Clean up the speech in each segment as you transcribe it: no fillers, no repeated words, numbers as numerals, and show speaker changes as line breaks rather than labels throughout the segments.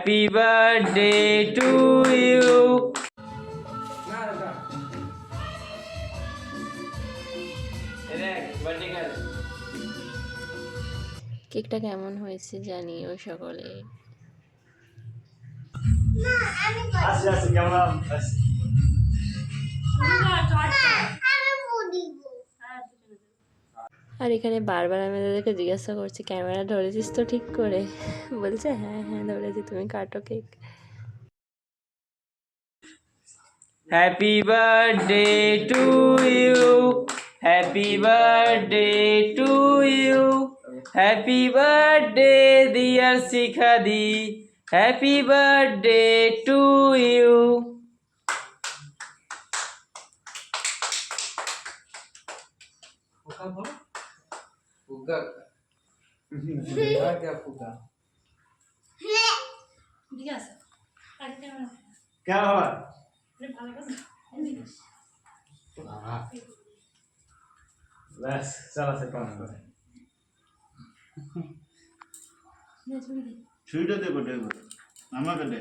Happy birthday to you.
কেকটা কেমন হয়েছে জানিও সকলে। আর এখানে বারবার আমি তাদেরকে জিজ্ঞাসা করছি ক্যামেরা ধরেছিস তো ঠিক করে, বলছে হ্যাঁ হ্যাঁ ধরেছি, তুমি কাটো cake.
Happy birthday to you, happy birthday to you, happy birthday dear শিখাদি, হ্যাপি বার্থডে টু ইউ। क्या हुआ? बस चला से काम कर। छुईटा देखो देखो আমাকে দে।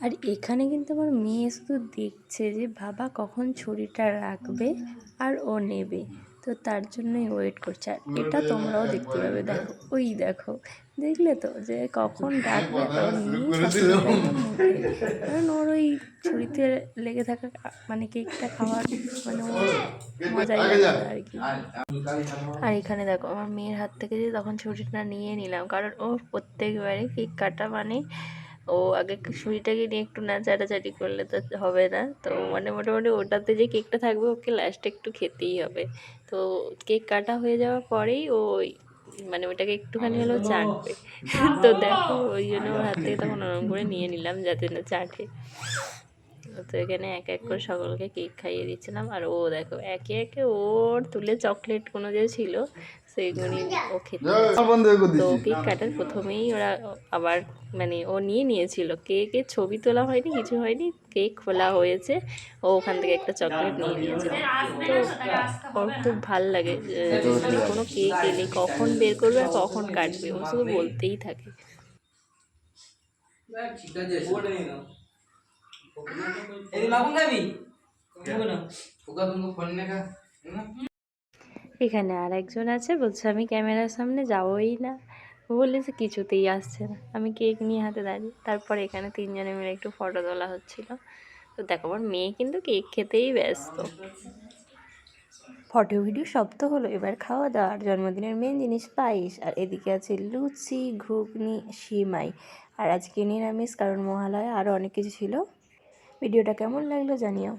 আর এখানে কিন্তু আমার মেয়ে শুধু দেখছে যে বাবা কখন ছুরিটা রাখবে আর ও নেবে, তো তার জন্যই ওয়েট করছে। আর এটা তোমরাও দেখতে পাবে, দেখো ওই দেখো, দেখলে তো যে কখন রাখবে ওর নিয়ে একদম মুখে, কারণ ওর ওই ছুরিতে লেগে থাকা মানে কেকটা খাওয়ার মানে ওর মজাই আলাদা আর কি। আর এখানে দেখো আমার মেয়ের হাত থেকে যে তখন ছুরিটা নিয়ে নিলাম, কারণ ও প্রত্যেকবারে কেক কাটা মানে ও আগে ছুরিটাকে নিয়ে একটু নাচাটাচাটি করলে তো হবে না, তো মানে মোটামুটি ওটাতে যে কেকটা থাকবে ওকে লাস্টে একটু খেতেই হবে। তো কেক কাটা হয়ে যাওয়ার পরেই ও মানে ওটাকে একটুখানি হলেও চাটবে। তো দেখো ওই জন্য ওর হাত থেকে তখন ওরম করে নিয়ে নিলাম যাতে না চাটে। তো এখানে এক এক করে সকলকে কেক খাইয়ে দিচ্ছিলাম। আর ও দেখো একে একে ওর তুলে চকলেটগুলো যে ছিল সেইগুলি ও খেতে। তো কেক কাটার প্রথমেই ওরা আবার মানে ও নিয়েছিল কেকের ছবি তোলা হয়নি, কিছু হয়নি, কেক খোলা হয়েছে, ও ওখান থেকে একটা চকলেট নিয়ে নিয়েছিল। তো ওর খুব ভাল লাগে মানে কোনো কেক এলে কখন বের করবে আর কখন কাটবে ও শুধু বলতেই থাকে। এখানে আর একজন আছে, বলছে আমি ক্যামেরার সামনে যাবোই না, বলেছে কিছুতেই আসছে না। আমি কেক নিয়ে হাতে দাঁড়িয়ে, তারপর এখানে তিনজনে মিলে একটু ফটো তোলা হচ্ছিল। তো দেখো আমার মেয়ে কিন্তু কেক খেতেই ব্যস্ত। ফটো ভিডিও সব তো হলো, এবার খাওয়া দাওয়ার। জন্মদিনের মেন জিনিস পায়েস, আর এদিকে আছে লুচি, ঘুগনি, সিমাই। আর আজকে নিরামিষ, কারণ মহালয়া, আরও অনেক কিছু ছিল। ভিডিওটা কেমন লাগলো জানিও।